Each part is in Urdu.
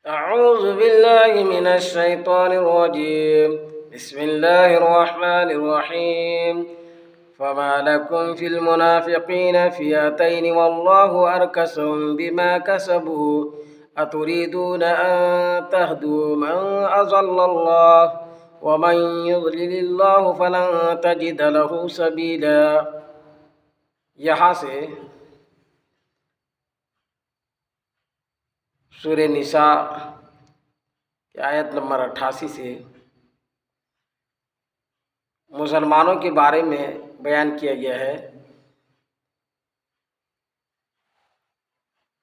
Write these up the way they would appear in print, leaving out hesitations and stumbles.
أعوذ بالله من الشيطان الرجيم. بسم الله الرحمن الرحيم. فما لكم في المنافقين فئتين والله أركسهم بما كسبوا أتريدون أن تهدوا من أضل الله ومن يضلل الله فلن تجد له سبيلا. یہاں سے سورہ نساء کی آیت نمبر 88 سے مسلمانوں کے بارے میں بیان کیا گیا ہے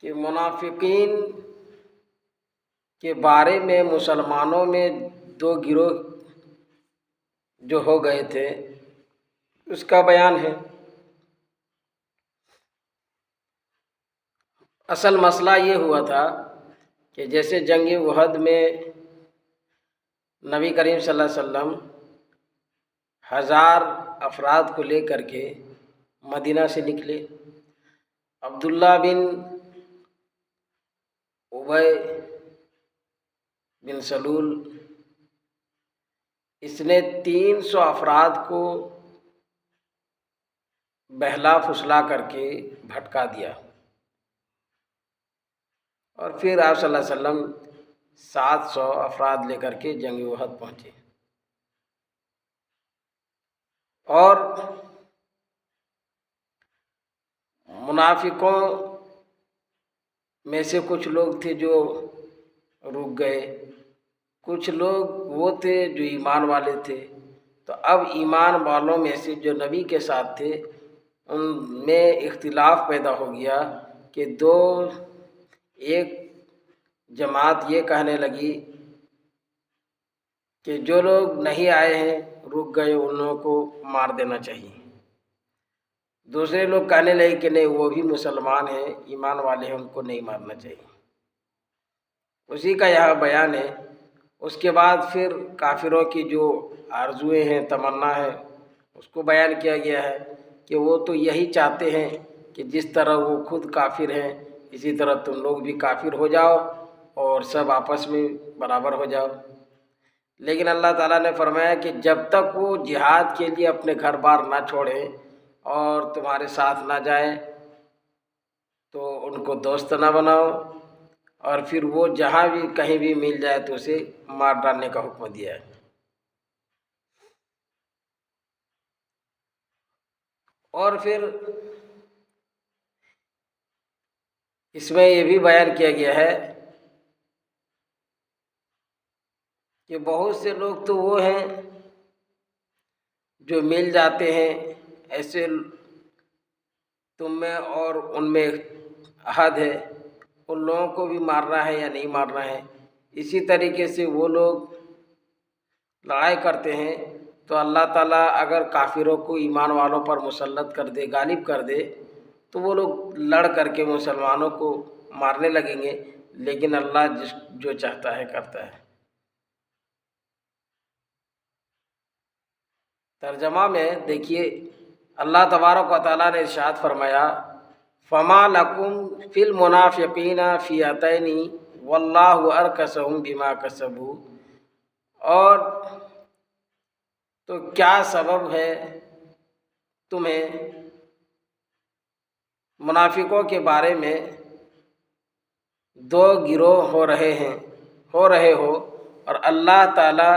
کہ منافقین کے بارے میں مسلمانوں میں دو گروہ جو ہو گئے تھے اس کا بیان ہے۔ اصل مسئلہ یہ ہوا تھا کہ جیسے جنگ احد میں نبی کریم صلی اللہ علیہ وسلم 1000 افراد کو لے کر کے مدینہ سے نکلے۔ عبداللہ بن ابی بن سلول اس نے 300 افراد کو بہلا پھسلا کر کے بھٹکا دیا، اور پھر آپ صلی اللہ علیہ وسلم 700 افراد لے کر کے جنگ احد پہنچے، اور منافقوں میں سے کچھ لوگ تھے جو رک گئے، کچھ لوگ وہ تھے جو ایمان والے تھے۔ تو اب ایمان والوں میں سے جو نبی کے ساتھ تھے ان میں اختلاف پیدا ہو گیا کہ ایک جماعت یہ کہنے لگی کہ جو لوگ نہیں آئے ہیں رک گئے ان لوگوں کو مار دینا چاہیے۔ دوسرے لوگ کہنے لگے کہ نہیں، وہ بھی مسلمان ہیں، ایمان والے ہیں، ان کو نہیں مارنا چاہیے۔ اسی کا یہاں بیان ہے۔ اس کے بعد پھر کافروں کی جو آرزویں ہیں، تمنا ہے، اس کو بیان کیا گیا ہے کہ وہ تو یہی چاہتے ہیں کہ جس طرح وہ خود کافر ہیں اسی طرح تم لوگ بھی کافر ہو جاؤ اور سب آپس میں برابر ہو جاؤ۔ لیکن اللہ تعالیٰ نے فرمایا کہ جب تک وہ جہاد کے لیے اپنے گھر بار نہ چھوڑیں اور تمہارے ساتھ نہ جائیں تو ان کو دوست نہ بناؤ، اور پھر وہ جہاں بھی کہیں بھی مل جائے تو اسے مار ڈالنے کا حکم دیا ہے۔ اور پھر اس میں یہ بھی بیان کیا گیا ہے کہ بہت سے لوگ تو وہ ہیں جو مل جاتے ہیں، ایسے تم میں اور ان میں عہد ہے، ان لوگوں کو بھی مارنا ہے یا نہیں مارنا ہے۔ اسی طریقے سے وہ لوگ لڑائی کرتے ہیں تو اللہ تعالیٰ اگر کافروں کو ایمان والوں پر مسلط کر دے، غالب کر دے، تو وہ لوگ لڑ کر کے مسلمانوں کو مارنے لگیں گے، لیکن اللہ جو چاہتا ہے کرتا ہے۔ ترجمہ میں دیکھیے، اللہ تبارک و تعالیٰ نے ارشاد فرمایا فما لکم فی المنافقین فئتین واللہ ارکسہم بما کسبوا، اور تو کیا سبب ہے تمہیں منافقوں کے بارے میں دو گروہ ہو رہے ہو، اور اللہ تعالیٰ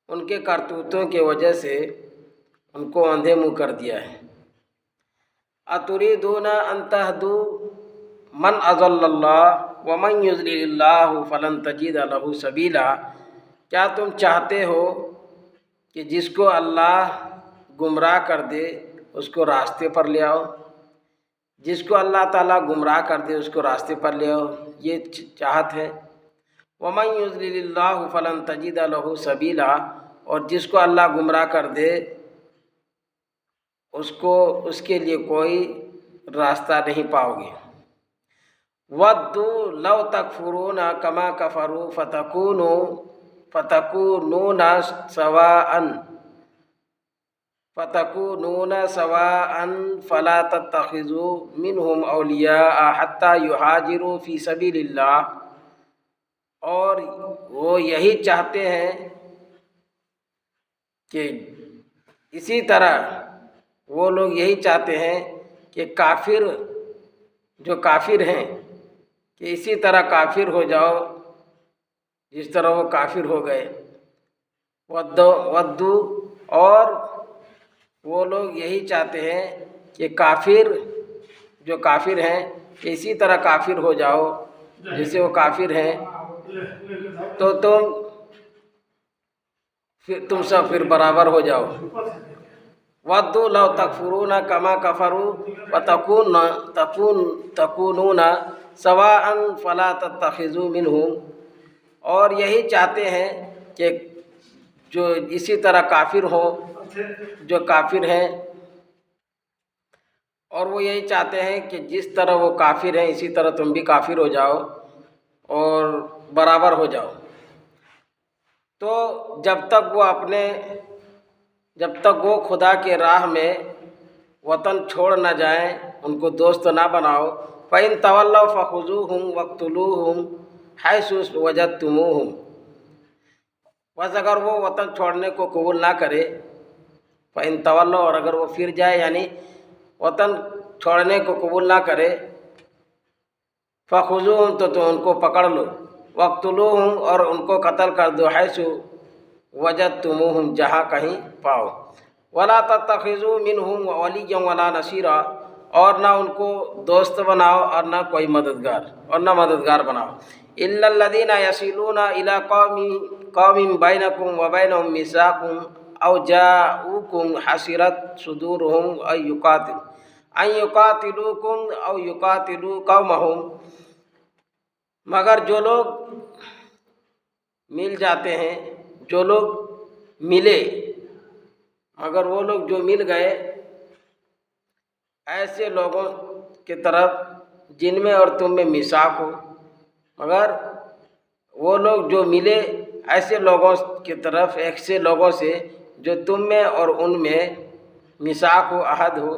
ان کے کرتوتوں کی وجہ سے ان کو اندھے منہ کر دیا ہے۔ اتریدون ان تہدوا من اضل اللہ ومن یضلل اللہ فلن تجد له سبیلا، کیا تم چاہتے ہو کہ جس کو اللہ گمراہ کر دے اس کو راستے پر لے آؤ؟ جس کو اللہ تعالیٰ گمراہ کر دے اس کو راستے پر لے آؤ، یہ چاہت ہے۔ ومن یضلل اللہ فلن تجد له سبیلا، اور جس کو اللہ گمراہ کر دے اس کے لیے کوئی راستہ نہیں پاؤ گے۔ وَدُّوا لَوْ تَكْفُرُونَ كَمَا كَفَرُوا فَتَكُونُونَ سَوَاءً فَلَا تَتَّخِذُوا مِنْهُمْ أَوْلِيَاءَ حَتَّى يُهَاجِرُوا فِي سَبِيلِ اللَّهِ اور وہ یہی چاہتے ہیں کہ اسی طرح وہ لوگ یہی چاہتے ہیں کہ کافر جو کافر ہیں کہ اسی طرح کافر ہو جاؤ جس طرح وہ کافر ہو گئے. ودو اور وہ لوگ یہی چاہتے ہیں کہ کافر جو کافر ہیں کہ اسی طرح کافر ہو جاؤ جیسے وہ کافر ہیں، تو تم سب پھر برابر ہو جاؤ. ودو لو تکفرون کما کفروا تکونون سواء فلا تتخذوا منهم، اور یہی چاہتے ہیں کہ جو اسی طرح کافر ہوں جو کافر ہیں، اور وہ یہی چاہتے ہیں کہ جس طرح وہ کافر ہیں اسی طرح تم بھی کافر ہو جاؤ اور برابر ہو جاؤ. تو جب تک وہ خدا کے راہ میں وطن چھوڑ نہ جائیں، ان کو دوست نہ بناؤ. فَإِن تَوَلَّوْا فَخُذُوهُمْ وَاقْتُلُوهُمْ حَيْثُ وَجَدتُّمُوهُمْ، بس اگر وہ وطن چھوڑنے کو قبول نہ کرے، فَإِن تَوَلَّوْا، اور اگر وہ پھر جائے یعنی وطن چھوڑنے کو قبول نہ کرے، فَخُذُوهُمْ تو تم ان کو پکڑ لو، وَاقْتُلُوهُمْ اور ان کو قتل کر دو، حَيْثُ وَجَدتُّمُوهُمْ جہاں کہیں پاؤ. وَلَا تَتَّخِذُوا مِنْهُمْ وَلِيًّا وَلَا نَصِيرًا، اور نہ ان کو دوست بناؤ اور نہ کوئی مددگار بناؤ. إِلَّا الَّذِينَ يَصِلُونَ إِلَىٰ قَوْمٍ بَيْنَكُمْ وَبَيْنَهُم مِّيثَاقٌ أَوْ جَاءُوكُمْ حَصِرَتْ صُدُورُهُمْ أَن يُقَاتِلُوكُمْ أَوْ يُقَاتِلُوا قَوْمَهُمْ، مگر جو لوگ مل جاتے ہیں، جو لوگ ملے، مگر وہ لوگ جو مل گئے ایسے لوگوں کی طرف جن میں اور تم میں میثاق ہو، مگر وہ لوگ جو ملے ایسے لوگوں کی طرف، ایسے لوگوں سے جو تم میں اور ان میں میثاق ہو، عہد ہو،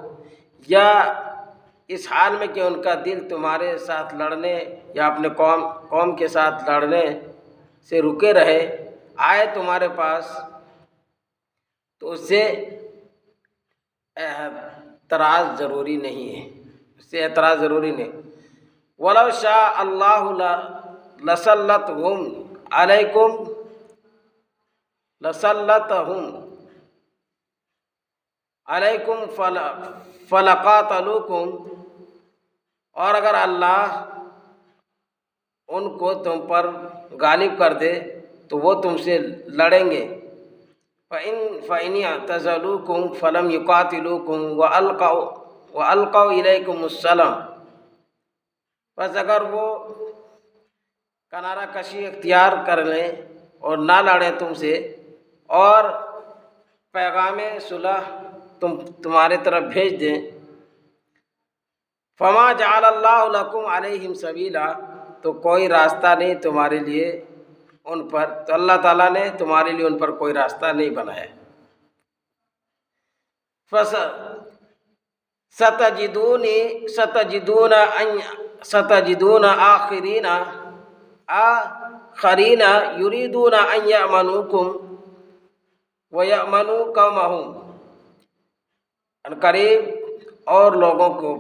یا اس حال میں کہ ان کا دل تمہارے ساتھ لڑنے یا اپنے قوم کے ساتھ لڑنے سے رکے رہے، آئے تمہارے پاس، تو اس سے اعتراض ضروری نہیں ہے، اس سے اعتراض ضروری نہیں. وَلَوْ شَاءَ اللَّهُ لَسَلَّطَهُمْ عَلَيْكُمْ فَلَقَاتَلُوكُمْ، اور اگر اللہ ان کو تم پر غالب کر دے تو وہ تم سے لڑیں گے. فَإِنْ اعْتَزَلُوكُمْ فَلَمْ يُقَاتِلُوكُمْ وَأَلْقَوْا إِلَيْكُمُ السَّلَامَ، بس اگر وہ کنارہ کشی اختیار کر لیں اور نہ لڑیں تم سے، اور پیغام صلح تمہارے طرف بھیج دیں، فما جعل اللہ لکم علیہم سبیلا، تو کوئی راستہ نہیں تمہارے لیے ان پر، تو اللہ تعالیٰ نے تمہارے لیے ان پر کوئی راستہ نہیں بنایا. ستجدون آخرین یریدون ان یأمنوکم وَيَأْمَنُوا قَوْمَهُمْ، ان قریب اور لوگوں کو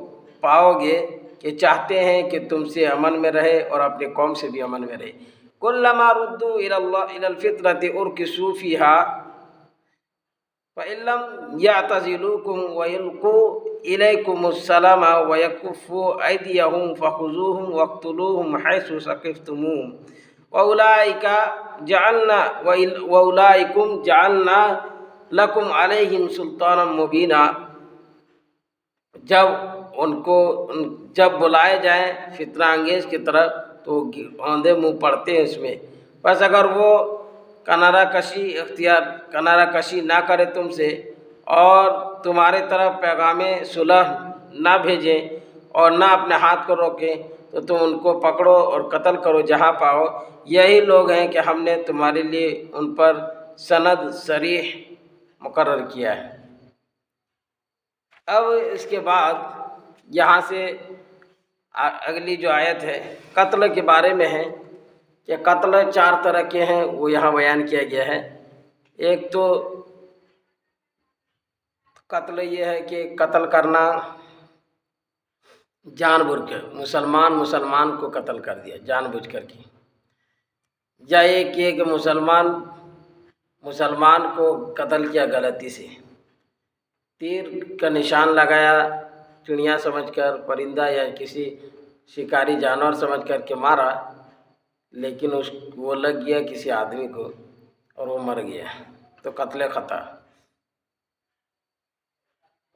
پاؤ گے کہ چاہتے ہیں کہ تم سے امن میں رہے اور اپنے قوم سے بھی امن میں رہے. كُلَّمَا رُدُّوا إِلَى الْفِطْرَةِ أُرْكِسُوا فِيهَا فَإِن لَّمْ يَعْتَزِلُوكُمْ وَيُلْقُوا إِلَيْكُمُ السَّلَامَ وَيَكُفُّوا أَيْدِيَهُمْ فَخُذُوهُمْ وَاقْتُلُوهُمْ حَيْثُ ثَقِفْتُمُوهُمْ وَأُولَٰئِكُمْ جَعَلْنَا لَكُمْ عَلَيْهِمْ سُلْطَانًا مُّبِينًا. جب بلائے جائیں فتنہ انگیز کی طرف تو اوندے منہ پڑتے ہیں اس میں. بس اگر وہ کنارہ کشی نہ کرے تم سے اور تمہارے طرف پیغام صلح نہ بھیجیں اور نہ اپنے ہاتھ کو روکیں، تو تم ان کو پکڑو اور قتل کرو جہاں پاؤ. یہی لوگ ہیں کہ ہم نے تمہارے لیے ان پر سند صریح مقرر کیا ہے. اب اس کے بعد یہاں سے اگلی جو آیت ہے قتل کے بارے میں ہے. کہ قتل 4 طرح کے ہیں، وہ یہاں بیان کیا گیا ہے۔ ایک تو قتل یہ ہے کہ قتل کرنا جان بوجھ کے، مسلمان کو قتل کر دیا جان بوجھ کر کے، یا ایک یہ کہ مسلمان کو قتل کیا غلطی سے، تیر کا نشان لگایا چڑیا سمجھ کر، پرندہ یا کسی شکاری جانور سمجھ کر کے مارا، لیکن وہ لگ گیا کسی آدمی کو اور وہ مر گیا، تو قتل خطا۔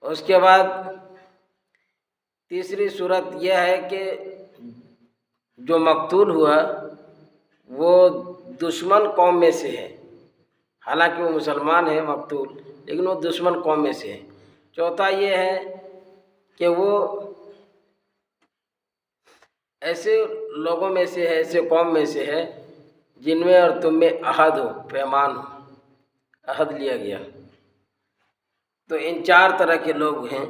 اس کے بعد تیسری صورت یہ ہے کہ جو مقتول ہوا وہ دشمن قوم میں سے ہے، حالانکہ وہ مسلمان ہے مقتول، لیکن وہ دشمن قوم میں سے ہے۔ چوتھا یہ ہے کہ وہ ایسے لوگوں میں سے ہے، ایسے قوم میں سے ہے جن میں اور تم میں عہد ہو، پیمان ہو، عہد لیا گیا۔ تو ان 4 طرح کے لوگ ہیں۔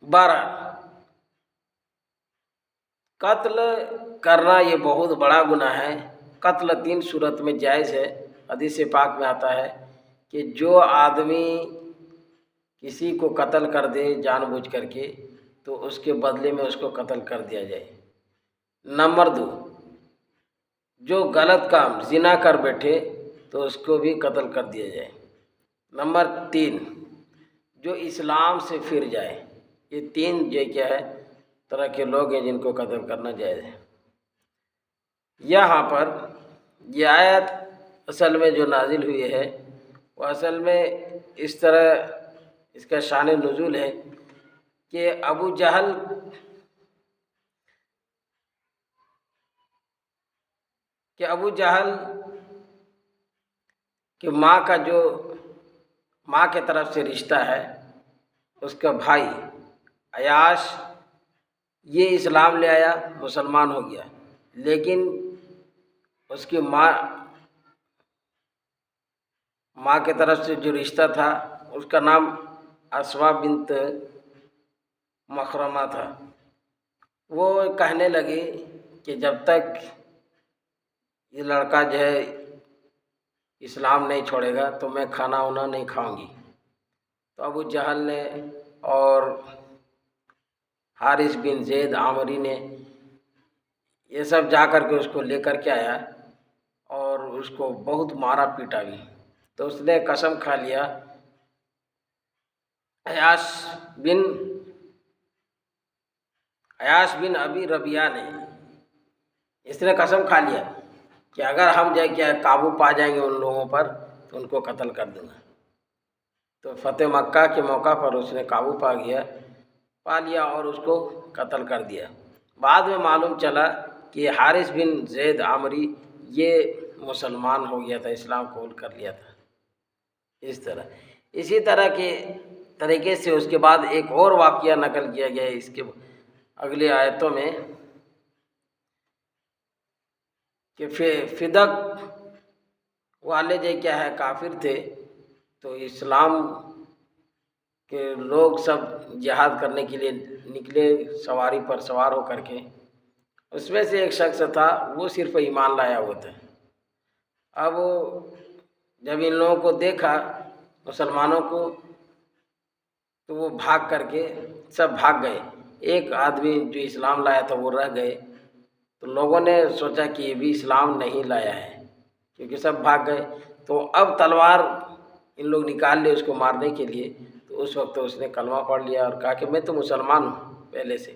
12 قتل کرنا یہ بہت بڑا گناہ ہے۔ قتل 3 صورت میں جائز ہے۔ حدیث پاک میں آتا ہے کہ جو آدمی کسی کو قتل کر دے جان بوجھ کر کے تو اس کے بدلے میں اس کو قتل کر دیا جائے۔ نمبر 2 جو غلط کام زنا کر بیٹھے تو اس کو بھی قتل کر دیا جائے۔ نمبر 3 جو اسلام سے پھر جائے۔ یہ 3 یہ کیا ہے طرح کے لوگ ہیں جن کو قتل کرنا جائز ہے۔ یہاں پر یہ آیت اصل میں جو نازل ہوئی ہے وہ اصل میں اس طرح اس کا شان نزول ہے کہ ابو جہل کہ ماں کے طرف سے رشتہ ہے، اس کا بھائی عیاش یہ اسلام لے آیا، مسلمان ہو گیا، لیکن اس کی ماں کے طرف سے جو رشتہ تھا اس کا نام اسما بنت مخرمہ تھا۔ وہ کہنے لگی کہ جب تک یہ لڑکا جو ہے اسلام نہیں چھوڑے گا تو میں کھانا وانا نہیں کھاؤں گی۔ تو ابو جہل نے اور حارث بن زید عامری نے یہ سب جا کر کے اس کو لے کر کے آیا اور اس کو بہت مارا پیٹا بھی۔ تو اس نے قسم کھا لیا، عیاش بن ابی ربیعہ نے، اس نے قسم کھا لیا کہ اگر ہم جائے کیا قابو پا جائیں گے ان لوگوں پر تو ان کو قتل کر دوں گا۔ تو فتح مکہ کے موقع پر اس نے قابو پا لیا اور اس کو قتل کر دیا۔ بعد میں معلوم چلا کہ حارث بن زید عامری یہ مسلمان ہو گیا تھا، اسلام قبول کر لیا تھا۔ اسی طرح کے طریقے سے اس کے بعد ایک اور واقعہ نقل کیا گیا ہے اس کے اگلی آیتوں میں کہ فدق والے جو کیا ہے کافر تھے، تو اسلام کے لوگ سب جہاد کرنے کے لیے نکلے سواری پر سوار ہو کر کے۔ اس میں سے ایک شخص تھا وہ صرف ایمان لایا ہوا تھا۔ اب جب ان لوگوں کو دیکھا مسلمانوں کو تو وہ بھاگ کر کے سب بھاگ گئے، ایک آدمی جو اسلام لایا تھا وہ رہ گئے۔ تو لوگوں نے سوچا کہ یہ بھی اسلام نہیں لایا ہے کیونکہ سب بھاگ گئے، تو اب تلوار ان لوگ نکال لے اس کو مارنے کے لیے۔ تو اس وقت اس نے کلمہ پڑھ لیا اور کہا کہ میں تو مسلمان ہوں پہلے سے،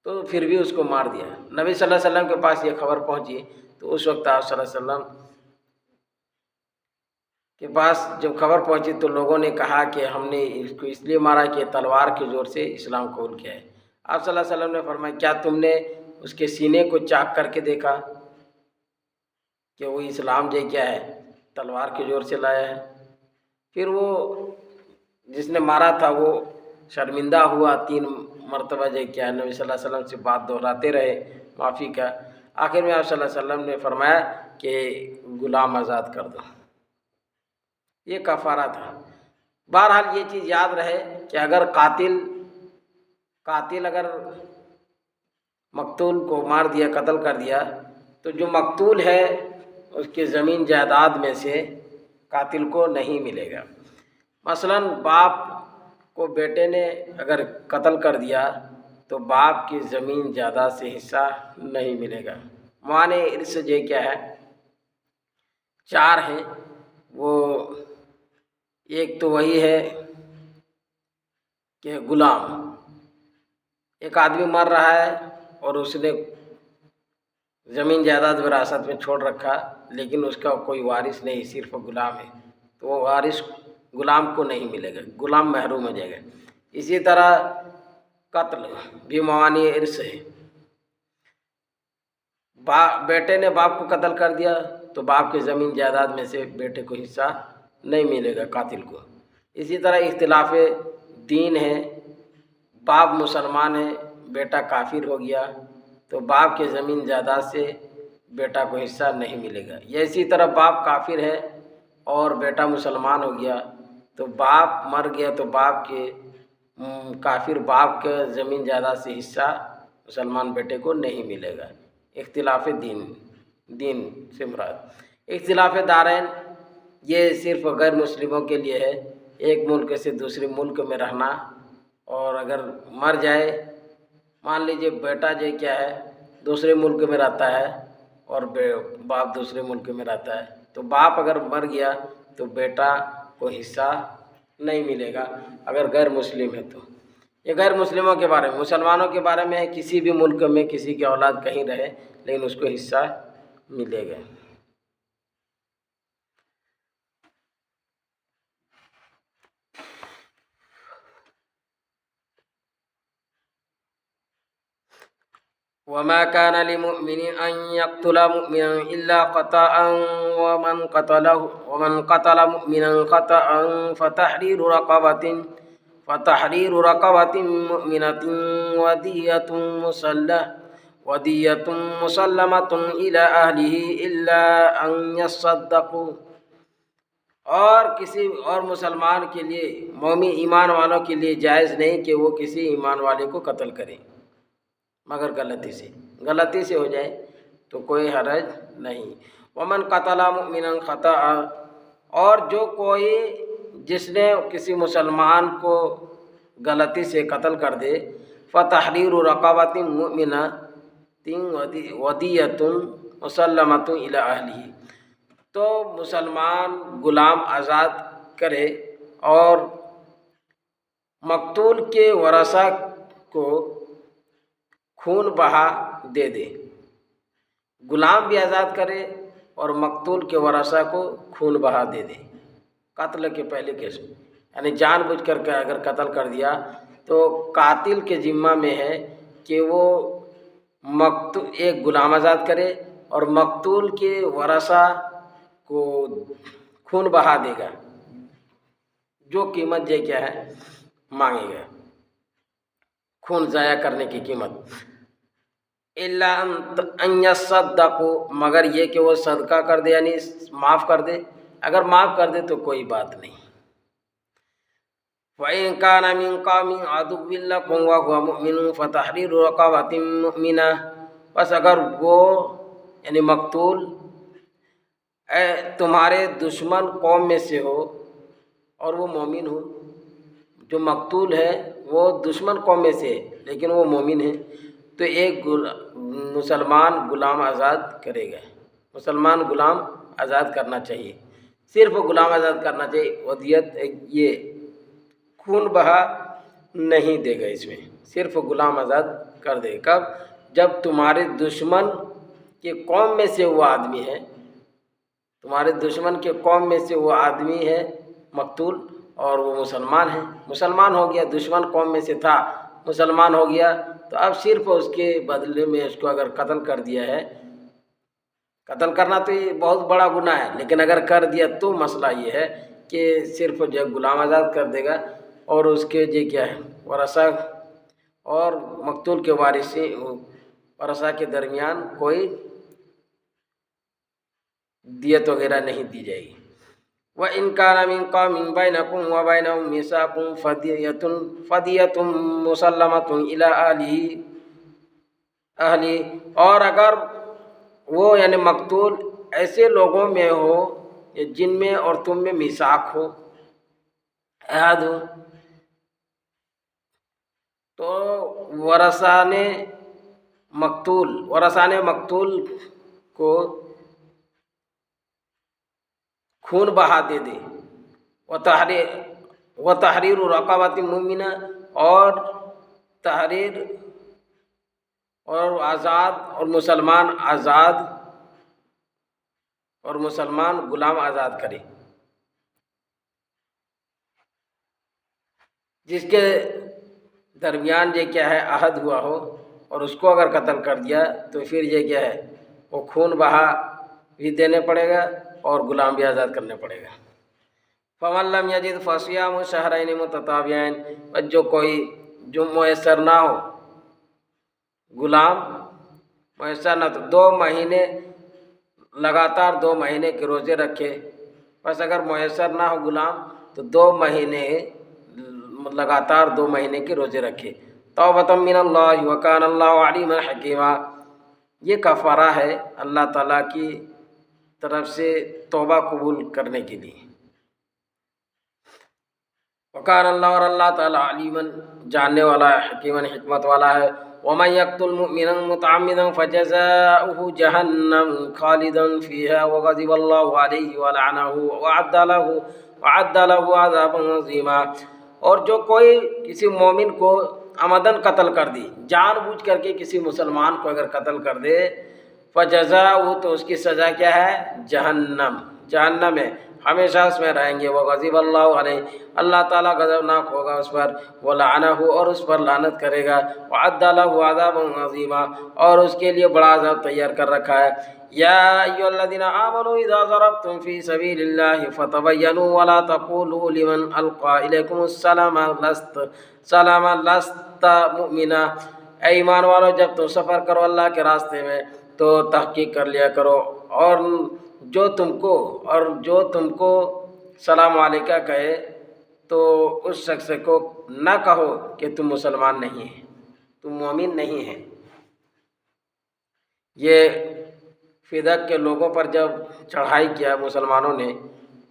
تو پھر بھی اس کو مار دیا۔ نبی صلی اللہ علیہ وسلم کے پاس یہ خبر پہنچی تو اس وقت آپ صلی اللہ علیہ وسلم کے پاس جب خبر پہنچی تو لوگوں نے کہا کہ ہم نے اس کو اس لیے مارا کہ تلوار کے زور سے اسلام قبول کیا ہے۔ آپ صلی اللہ علیہ وسلم نے فرمایا کیا تم نے اس کے سینے کو چاک کر کے دیکھا کہ وہ اسلام جو کیا ہے تلوار کے زور سے لایا ہے؟ پھر وہ جس نے مارا تھا وہ شرمندہ ہوا، 3 مرتبہ جو کیا نبی صلی اللہ علیہ وسلم سے بات دہراتے رہے معافی کا۔ آخر میں آپ صلی اللہ علیہ وسلم نے فرمایا کہ غلام آزاد کر دو، یہ کفارہ تھا۔ بہرحال یہ چیز یاد رہے کہ اگر قاتل اگر مقتول کو مار دیا، قتل کر دیا تو جو مقتول ہے اس کے زمین جائیداد میں سے قاتل کو نہیں ملے گا۔ مثلاً باپ کو بیٹے نے اگر قتل کر دیا تو باپ کی زمین جائیداد سے حصہ نہیں ملے گا۔ موانع ارث جو کیا ہے، 4 ہیں۔ وہ ایک تو وہی ہے کہ غلام، ایک آدمی مر رہا ہے اور اس نے زمین جائیداد وراثت میں چھوڑ رکھا، لیکن اس کا کوئی وارث نہیں، صرف غلام ہے، تو وہ وارث غلام کو نہیں ملے گا، غلام محروم ہو جائے گا۔ اسی طرح قتل بھی موانع ارث ہے۔ بیٹے نے باپ کو قتل کر دیا تو باپ کی زمین جائیداد میں سے بیٹے کو حصہ نہیں ملے گا، قاتل کو۔ اسی طرح اختلاف دین ہے، باپ مسلمان ہے، بیٹا کافر ہو گیا تو باپ کے زمین جائیداد سے بیٹا کو حصہ نہیں ملے گا۔ یا اسی طرح باپ کافر ہے اور بیٹا مسلمان ہو گیا تو باپ مر گیا تو باپ کے کافر باپ کے زمین جائیداد سے حصہ مسلمان بیٹے کو نہیں ملے گا۔ اختلاف دین سے مراد اختلاف دارین، یہ صرف غیر مسلموں کے لیے ہے۔ ایک ملک سے دوسرے ملک میں رہنا، اور اگر مر جائے، مان لیجیے بیٹا جو کیا ہے دوسرے ملک میں رہتا ہے اور باپ دوسرے ملک میں رہتا ہے، تو باپ اگر مر گیا تو بیٹا کو حصہ نہیں ملے گا اگر غیر مسلم ہے تو۔ یہ غیر مسلموں کے بارے میں۔ مسلمانوں کے بارے میں کسی بھی ملک میں کسی کی اولاد کہیں رہے لیکن اس کو حصہ ملے گا۔ وما كان لمؤمن أن يقتل مؤمنا إلا خطأ ومن قتل مؤمنا خطأ فتحرير رقبة مؤمنة ودية مسلمة إلى أهله إلا أن يصدقوا، اور کسی اور مسلمان کے لیے، مومن ایمان والوں کے لیے جائز نہیں کہ وہ کسی ایمان والے کو قتل کرے مگر غلطی سے ہو جائے تو کوئی حرج نہیں۔ ومن قتل مؤمنا خطأ، اور جو کوئی جس نے کسی مسلمان کو غلطی سے قتل کر دے، فتحریر رقبۃ مؤمنہ ودیۃ مسلمۃ الی اہلہ، تو مسلمان غلام آزاد کرے اور مقتول کے ورثہ کو خون بہا دے دے۔ غلام بھی آزاد کرے اور مقتول کے ورثہ کو خون بہا دے دے قتل کے پہلے کیس میں، یعنی جان بوجھ کر کے اگر قتل کر دیا تو قاتل کے ذمہ میں ہے کہ وہ ایک غلام آزاد کرے اور مقتول کے ورثہ کو خون بہا دے گا، جو قیمت یہ کیا ہے مانگے گا، خون ضائع کرنے کی قیمت۔ الا ان یصدقوا، مگر یہ کہ وہ صدقہ کر دے، یعنی معاف کر دے۔ اگر معاف کر دے تو کوئی بات نہیں۔ وَإِن كَانَ مِن قَوْمٍ عَدُوٍّ لَكُمْ وَهُوَ مُؤْمِنٌ فَتَحْرِيرُ رَقَبَةٍ مُؤْمِنَةٍ، بس اگر وہ یعنی مقتول تمہارے دشمن قوم میں سے ہو اور وہ مومن ہو، جو مقتول ہے وہ دشمن قوم میں سے ہے لیکن وہ مومن ہے، تو ایک مسلمان غلام آزاد کرے گا۔ مسلمان غلام آزاد کرنا چاہیے، صرف غلام آزاد کرنا چاہیے۔ ودیت یہ خون بہا نہیں دے گا، اس میں صرف غلام آزاد کر دے گا۔ کب؟ جب تمہارے دشمن کے قوم میں سے وہ آدمی ہے، تمہارے دشمن کے قوم میں سے وہ آدمی ہے مقتول اور وہ مسلمان ہے، مسلمان ہو گیا، دشمن قوم میں سے تھا مسلمان ہو گیا، تو اب صرف اس کے بدلے میں اس کو اگر قتل کر دیا ہے، قتل کرنا تو یہ بہت بڑا گناہ ہے، لیکن اگر کر دیا تو مسئلہ یہ ہے کہ صرف جب غلام آزاد کر دے گا اور اس کے جو کیا ہے ورثہ اور مقتول کے ورثہ کے درمیان کوئی دیت وغیرہ نہیں دی جائے گی۔ وَإِن كَانَ مِن قَوْمٍ بَيْنَكُمْ وَبَيْنَهُم مِّيثَاقٌ فَدِيَةٌ مُّسَلَّمَةٌ إِلَىٰ أَهْلِهِ، اور اگر وہ یعنی مقتول ایسے لوگوں میں ہو کہ جن میں اور تم میں میثاق ہو، عہد ہو، تو ورثان مقتول کو خون بہا دے دے، و تحریر رقبۃ مومنہ، اور تحریر اور آزاد اور مسلمان غلام آزاد کرے، جس کے درمیان یہ کیا ہے عہد ہوا ہو، اور اس کو اگر قتل کر دیا تو پھر یہ کیا ہے وہ خون بہا بھی دینے پڑے گا اور غلام بھی آزاد کرنے پڑے گا۔ فمن لم یجد فصیام شہرین متتابعین، جو میسر نہ ہو، غلام میسر نہ تو 2 مہینے لگاتار 2 مہینے کے روزے رکھے، بس اگر میسر نہ ہو غلام تو 2 مہینے لگاتار 2 مہینے کے روزے رکھے۔ توبۃ من اللہ وکان اللہ علیما حکیما، یہ کفارہ ہے اللہ تعالیٰ کی طرف سے توبہ قبول کرنے کے لیے۔ وکان اللہ، اور اللہ تعالیٰ علیما جاننے والا ہے، حکیما حکمت والا ہے۔ ومن يقتل مؤمنا متعمدا فجزاؤه جہنم خالدا فيها وغضب الله عليه ولعنه وعد له عذابا عظیما، اور جو کوئی کسی مومن کو عمدن قتل کر دی، جان بوجھ کر کے کسی مسلمان کو اگر قتل کر دے، فجزاؤه، تو اس کی سزا کیا ہے؟ جہنم ہے، ہمیشہ اس میں رہیں گے۔ وغضب اللہ علیہ، اللہ تعالیٰ غضبناک ہوگا اس پر، ولعنہ، اور اس پر لعنت کرے گا، وعد له عذابا عظیما، اور اس کے لیے بڑا عذاب تیار کر رکھا ہے۔ یا ایھا الذین آمنوا اذا ضربتم فی سبیل اللہ فتبینوا ولا تقولوا لمن القی الیکم السلام لست مؤمنا، اے ایمان والو جب تم سفر کرو اللہ کے راستے میں تو تحقیق کر لیا کرو، اور جو تم کو سلام علیکہ کہے تو اس شخص کو نہ کہو کہ تم مسلمان نہیں ہیں، تم مومن نہیں ہیں۔ یہ فدق کے لوگوں پر جب چڑھائی کیا مسلمانوں نے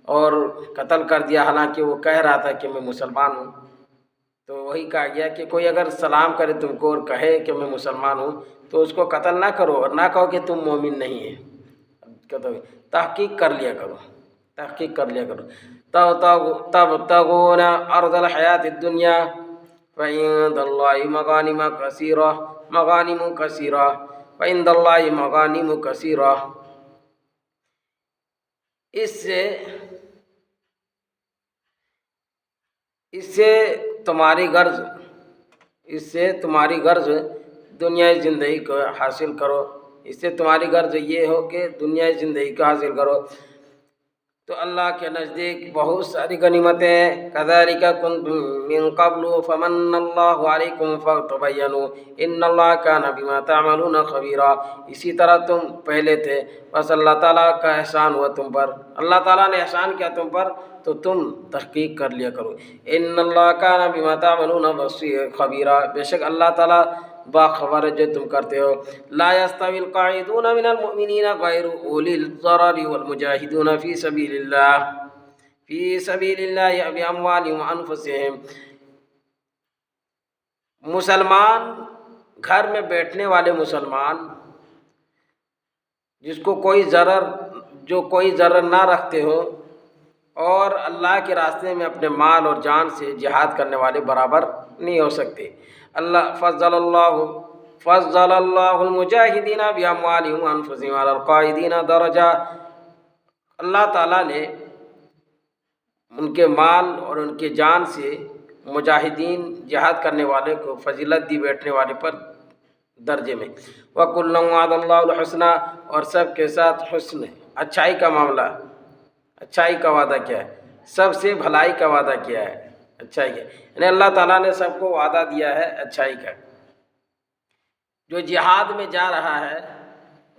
اور قتل کر دیا، حالانکہ وہ کہہ رہا تھا کہ میں مسلمان ہوں، تو وہی کہا گیا کہ کوئی اگر سلام کرے تم کو اور کہے کہ میں مسلمان ہوں تو اس کو قتل نہ کرو، اور نہ کہو کہ تم مومن نہیں ہیں، تحقیق کر لیا کرو۔ تبتغون عرض الحیات الدنیا فعند اللہ مغانم کثیرہ فعند اللہ مغانم کثیرہ، اس سے تمہاری غرض دنیا زندگی کو حاصل کرو، اس سے تمہاری غرض یہ ہو کہ دنیا زندگی کو حاصل کرو، تو اللہ کے نزدیک بہت ساری غنیمتیں ہیں۔ کذالک کنتم من قبل فمن اللہ علیکم فتبینوا ان اللہ کان بما تعملون خبیرا، اسی طرح تم پہلے تھے، بس اللہ تعالیٰ کا احسان ہوا تم پر، اللہ تعالیٰ نے احسان کیا تم پر تو تم تحقیق کر لیا کرو۔ ان اللہ کان بما تعملون خبیرا، بے شک اللہ تعالیٰ باخبر ہے جو تم کرتے ہو۔ لا يستوي القاعدون من المؤمنین غیر اولی الضرر والمجاہدون فی سبیل اللہ باموالہم وانفسہم، مسلمان گھر میں بیٹھنے والے مسلمان جس کو کوئی ضرر نہ رکھتے ہو اور اللہ کے راستے میں اپنے مال اور جان سے جہاد کرنے والے برابر نہیں ہو سکتے۔ فضل اللہ المجاہدین باموالہم وانفسہم علی القاعدین درجہ، اللہ تعالیٰ نے ان کے مال اور ان کے جان سے مجاہدین جہاد کرنے والے کو فضیلت دی بیٹھنے والے پر درجے میں۔ وَكُلًّا وَعَدَ اللَّهُ الْحُسْنَىٰ، اور سب کے ساتھ حسن اچھائی کا معاملہ، اچھائی کا وعدہ کیا ہے، سب سے بھلائی کا وعدہ کیا ہے، اچھائی کا، یعنی اللہ تعالیٰ نے سب کو وعدہ دیا ہے اچھائی کا۔ جو جہاد میں جا رہا ہے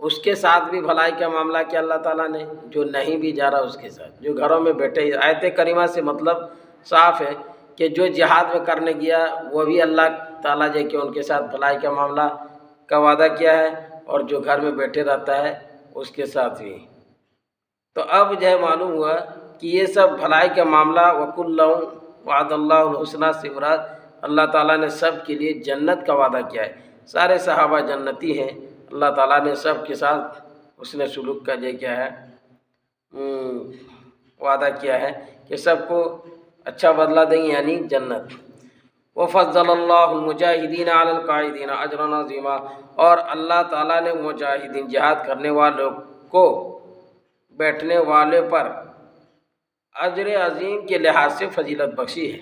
اس کے ساتھ بھی بھلائی کا معاملہ کیا اللہ تعالیٰ نے، جو نہیں بھی جا رہا اس کے ساتھ، جو گھروں میں بیٹھے، آیت کریمہ سے مطلب صاف ہے کہ جو جہاد میں کرنے گیا وہ بھی اللہ تعالیٰ کہ ان کے ساتھ بھلائی کا معاملہ کا وعدہ کیا ہے، اور جو گھر میں بیٹھے رہتا ہے اس کے ساتھ بھی۔ تو اب جو ہے معلوم ہوا کہ یہ سب بھلائی کا معاملہ وَكُلًّا وعد اللہ الحسنى سے مراد اللہ تعالیٰ نے سب کے لیے جنت کا وعدہ کیا ہے۔ سارے صحابہ جنتی ہیں، اللہ تعالیٰ نے سب کے ساتھ حسن سلوک کا جو کیا ہے وعدہ کیا ہے کہ سب کو اچھا بدلہ دیں گے، یعنی جنت۔ وَفَضَّلَ اللّٰهُ الْمُجَاهِدِينَ عَلَى الْقَاعِدِينَ أَجْرًا عَظِيمًا، اور اللہ تعالیٰ نے مجاہدین جہاد کرنے والوں کو بیٹھنے والے پر اجر عظیم کے لحاظ سے فضیلت بخشی ہے۔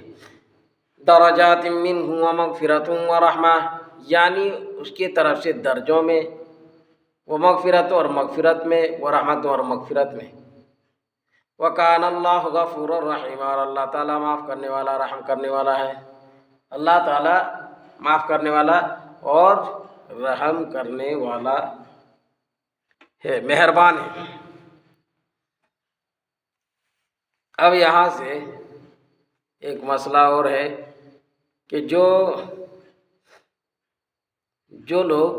درجات منہ ومغفرۃ ورحمہ، یعنی اس کی طرف سے درجوں میں، ومغفرت اور مغفرت میں، ورحمت اور مغفرت میں۔ وکان اللہ غفور الرحیم، اور اللہ تعالیٰ معاف کرنے والا رحم کرنے والا ہے۔ اللہ تعالیٰ معاف کرنے والا اور رحم کرنے والا ہے، مہربان ہے۔ اب یہاں سے ایک مسئلہ اور ہے کہ جو لوگ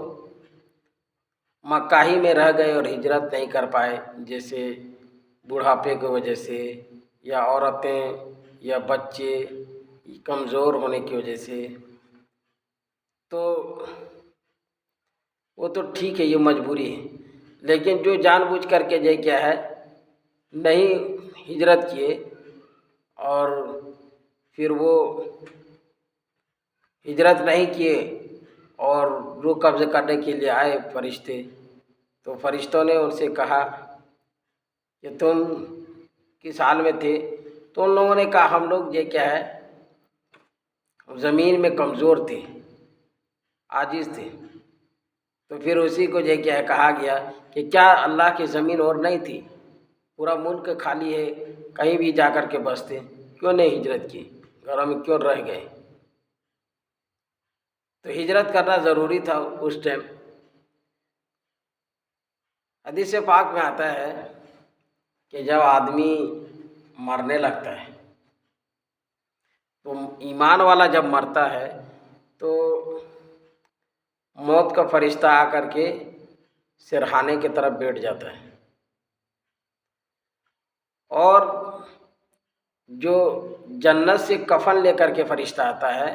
مکہ ہی میں رہ گئے اور ہجرت نہیں کر پائے، جیسے بڑھاپے کی وجہ سے، یا عورتیں یا بچے کمزور ہونے کی وجہ سے، تو وہ تو ٹھیک ہے، یہ مجبوری ہے۔ لیکن جو جان بوجھ کر کے جو کیا ہے نہیں ہجرت کیے، اور پھر وہ ہجرت نہیں کیے اور روح قبض کرنے کے لیے آئے فرشتے، تو فرشتوں نے ان سے کہا کہ تم کس حال میں تھے؟ تو ان لوگوں نے کہا ہم لوگ یہ کیا ہے زمین میں کمزور تھے، عاجز تھے۔ تو پھر اسی کو یہ کیا ہے کہا گیا کہ کیا اللہ کی زمین اور نہیں تھی؟ پورا ملک خالی ہے، کہیں بھی جا کر کے بستے، کیوں نہیں ہجرت کی؟ گھروں میں کیوں رہ گئے؟ تو ہجرت کرنا ضروری تھا اس ٹائم۔ حدیث پاک میں آتا ہے کہ جب آدمی مرنے لگتا ہے تو ایمان والا جب مرتا ہے تو موت کا فرشتہ آ کر کے سرہانے کی طرف بیٹھ جاتا ہے، اور جو جنت سے کفن لے کر کے فرشتہ آتا ہے،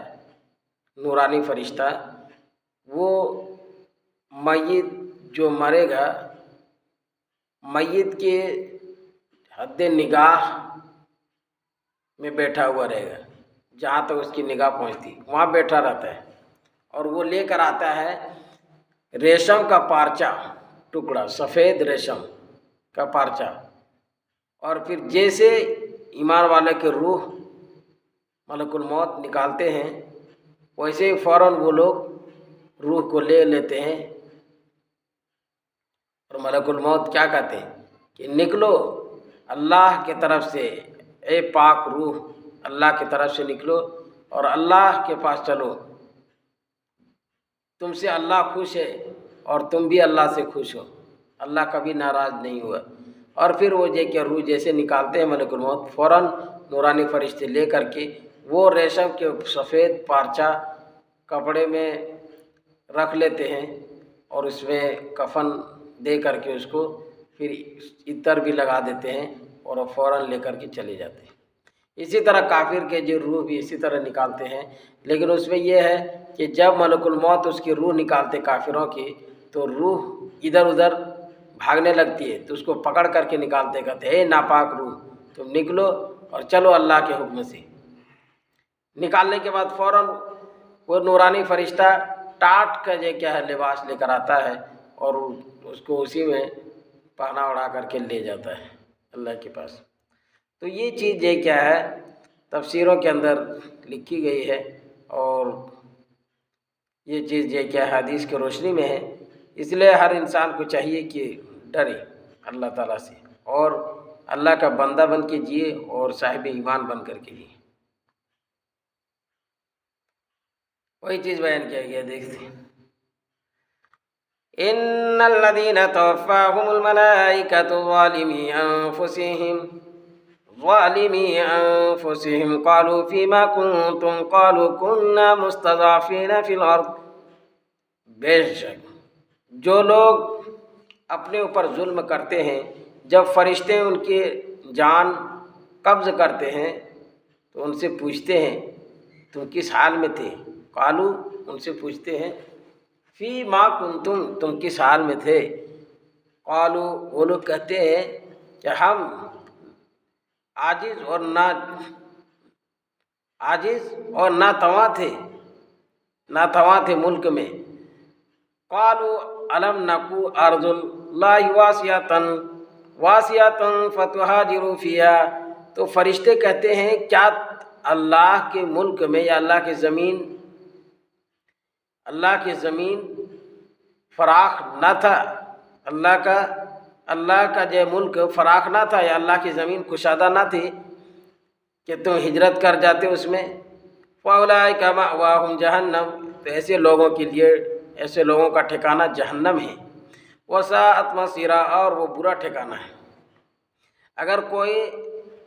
نورانی فرشتہ، وہ میت جو مرے گا، میت کے حد نگاہ میں بیٹھا ہوا رہے گا، جہاں تک اس کی نگاہ پہنچتی وہاں بیٹھا رہتا ہے، اور وہ لے کر آتا ہے ریشم کا پارچہ ٹکڑا، سفید ریشم کا پارچہ، اور پھر جیسے ایمان والے کے روح ملک الموت نکالتے ہیں، ویسے ہی فوراً وہ لوگ روح کو لے لیتے ہیں، اور ملک الموت کیا کہتے ہیں کہ نکلو اللہ کی طرف سے، اے پاک روح اللہ کی طرف سے نکلو اور اللہ کے پاس چلو، تم سے اللہ خوش ہے اور تم بھی اللہ سے خوش ہو، اللہ کبھی ناراض نہیں ہوا۔ اور پھر وہ کہ روح جیسے نکالتے ہیں ملک الموت، فوراً نورانی فرشتے لے کر کے وہ ریشم کے سفید پارچہ کپڑے میں رکھ لیتے ہیں، اور اس میں کفن دے کر کے اس کو پھر عطر بھی لگا دیتے ہیں، اور وہ فوراً لے کر کے چلے جاتے ہیں۔ اسی طرح کافر کے جو روح بھی اسی طرح نکالتے ہیں، لیکن اس میں یہ ہے کہ جب ملک الموت اس کی روح نکالتے کافروں کی، تو روح ادھر ادھر بھاگنے لگتی ہے، تو اس کو پکڑ کر کے نکالتے، کہتے اے ناپاک روح تم نکلو اور چلو اللہ کے حکم سے۔ نکالنے کے بعد فوراً وہ نورانی فرشتہ ٹاٹ کا یہ کیا ہے لباس لے کر آتا ہے، اور اس کو اسی میں پہنا اڑا کر کے لے جاتا ہے اللہ کے پاس۔ تو یہ چیز یہ کیا ہے تفسیروں کے اندر لکھی گئی ہے، اور یہ چیز یہ کیا حدیث کی روشنی میں ہے، اس لیے ہر انسان کو چاہیے کہ ڈرے اللہ تعالیٰ سے، اور اللہ کا بندہ بن کے جیے اور صاحب ایمان بن کر کے جیے۔ وہی چیز بیان کیا گیا، دیکھتے ہیں ان الذين توفاهم الملائكة ظالمي انفسهم قالوا فيما كنتم قالوا كنا مستضعفين في الارض، بے شک جو لوگ اپنے اوپر ظلم کرتے ہیں، جب فرشتے ان کی جان قبض کرتے ہیں تو ان سے پوچھتے ہیں تم کس حال میں تھے؟ قالو، ان سے پوچھتے ہیں فی ما کنتم، تم کس حال میں تھے؟ قالو، وہ لوگ کہتے ہیں کہ ہم عاجز اور ناتواں تھے ملک میں۔ قالو الم نکو ارض اللہ واسعۃ فتہاجروا فیہا، تو فرشتے کہتے ہیں کیا اللہ کے ملک میں یا اللہ کی زمین فراخ نہ تھا؟ اللہ کا جو ملک فراخ نہ تھا یا اللہ کی زمین کشادہ نہ تھی کہ تم ہجرت کر جاتے اس میں؟ فَأُولَٰئِکَ مَأْوَاهُمْ جَهَنَّمُ، تو ایسے لوگوں کے لیے، ایسے لوگوں کا ٹھکانہ جہنم ہے۔ وَسَاءَتْ مَصِيرًا، اور وہ برا ٹھکانہ ہے۔ اگر کوئی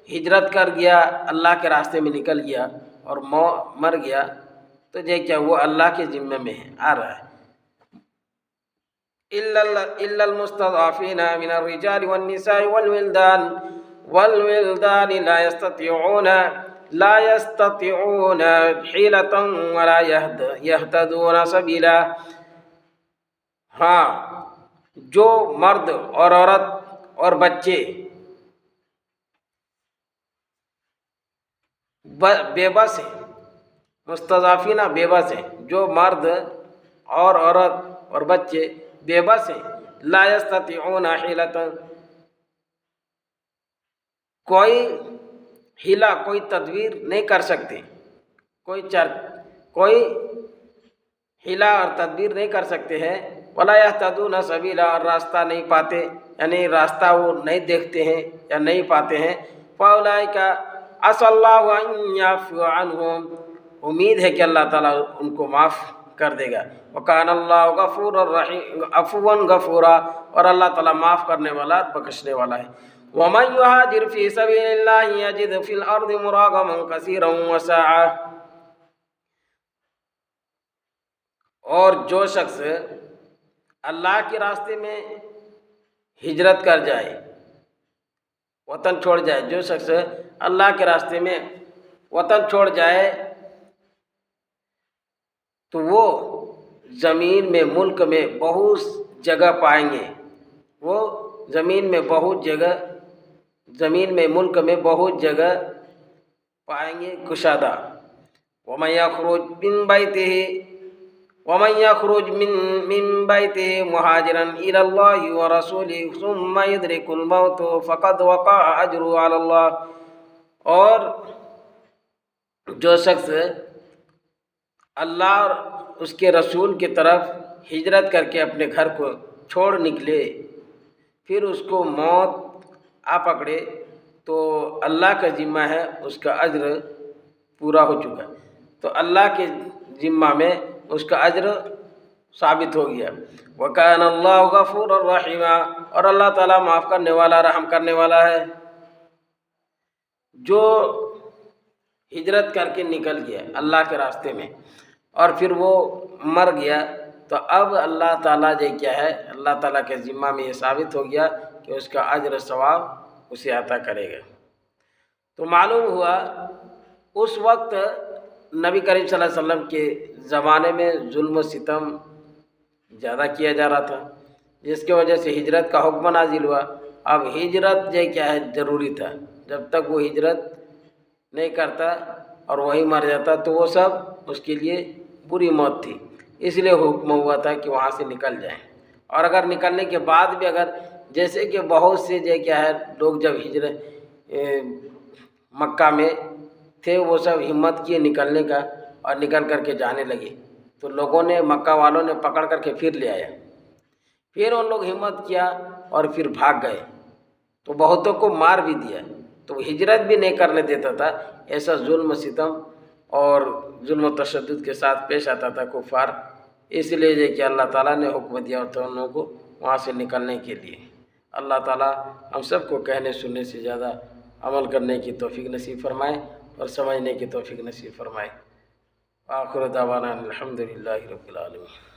ہجرت کر گیا، اللہ کے راستے میں نکل گیا اور مر گیا تو یہ کیا وہ اللہ کے ذمہ میں آ رہا ہے۔ إِلَّا الْمُسْتَضْعَفِينَ مِنَ الرِّجَالِ وَالنِّسَاءِ وَالْوِلْدَانِ لا يستطيعون حيلة ولا يهتدون سبيلا، ہاں، جو مرد اور عورت اور بچے بے بس ہیں، مستضعفین بے بس ہیں، جو مرد اور عورت اور بچے بے بس ہیں، لا یستطیعون حیلۃ، کوئی ہیلا، کوئی تدبیر نہیں کر سکتے، کوئی ہیلا اور تدبیر نہیں کر سکتے ہیں، ولا یہتدون سبیلا، اور راستہ نہیں پاتے، یعنی راستہ وہ نہیں دیکھتے ہیں یا نہیں پاتے ہیں۔ فاولئک عسى اللہ ان یعفو عنہم، امید ہے کہ اللہ تعالیٰ ان کو معاف کر دے گا۔ وکان اللہ غفورا رحیم، عفوا غفورا، اور اللہ تعالیٰ معاف کرنے والا، بخشنے والا ہے۔ ومن يهاجر في سبيل الله يجد في الارض مراغما كثيرا وسعا، اور جو شخص اللہ کے راستے میں ہجرت کر جائے، وطن چھوڑ جائے، جو شخص اللہ کے راستے میں وطن چھوڑ جائے تو وہ زمین میں، ملک میں بہت جگہ پائیں گے، وہ زمین میں ملک میں بہت جگہ پائیں گے کشادہ۔ ومن يخرج من بيته مهاجرا إلى الله ورسوله ثم يدرك الموت فقد وقع أجره على الله، اور جو شخص اللہ اور اس کے رسول کی طرف ہجرت کر کے اپنے گھر کو چھوڑ نکلے، پھر اس کو موت آ پکڑے تو اللہ کا ذمہ ہے، اس کا اجر پورا ہو چکا ہے، تو اللہ کے ذمہ میں اس کا اجر ثابت ہو گیا۔ وَكَانَ اللَّهُ غَفُورًا رَحِيمًا، اور اللہ تعالیٰ معاف کرنے والا، رحم کرنے والا ہے۔ جو ہجرت کر کے نکل گیا اللہ کے راستے میں اور پھر وہ مر گیا تو اب اللہ تعالیٰ یہ کیا ہے، اللہ تعالیٰ کے ذمہ میں یہ ثابت ہو گیا کہ اس کا اجر ثواب اسے عطا کرے گا۔ تو معلوم ہوا اس وقت نبی کریم صلی اللہ علیہ وسلم کے زمانے میں ظلم و ستم زیادہ کیا جا رہا تھا، جس کی وجہ سے ہجرت کا حکم نازل ہوا۔ اب ہجرت یہ کیا ہے، ضروری تھا، جب تک وہ ہجرت نہیں کرتا اور وہی مر جاتا تو وہ سب اس کے لیے بری موت تھی، اس لیے حکم ہوا تھا کہ وہاں سے نکل جائیں۔ اور اگر نکلنے کے بعد بھی اگر جیسے کہ بہت سے جو کیا ہے لوگ جب ہجرت مکہ میں تھے وہ سب ہمت کیے نکلنے کا اور نکل کر کے جانے لگے، تو لوگوں نے، مکہ والوں نے پکڑ کر کے پھر لے آیا، پھر ان لوگ ہمت کیا اور پھر بھاگ گئے تو بہتوں کو مار بھی دیا، تو ہجرت بھی نہیں کرنے دیتا تھا۔ ایسا ظلم و ستم اور ظلم و تشدد کے ساتھ پیش آتا تھا کفار، اس لیے یہ کہ اللہ تعالیٰ نے حکم دیا ہوتا ان لوگوں کو وہاں سے نکلنے کے لیے۔ اللہ تعالیٰ ہم سب کو کہنے سننے سے زیادہ عمل کرنے کی توفیق نصیب فرمائے اور سمجھنے کی توفیق نصیب فرمائے۔ آخر دعوانا الحمدللہ رب العالمین۔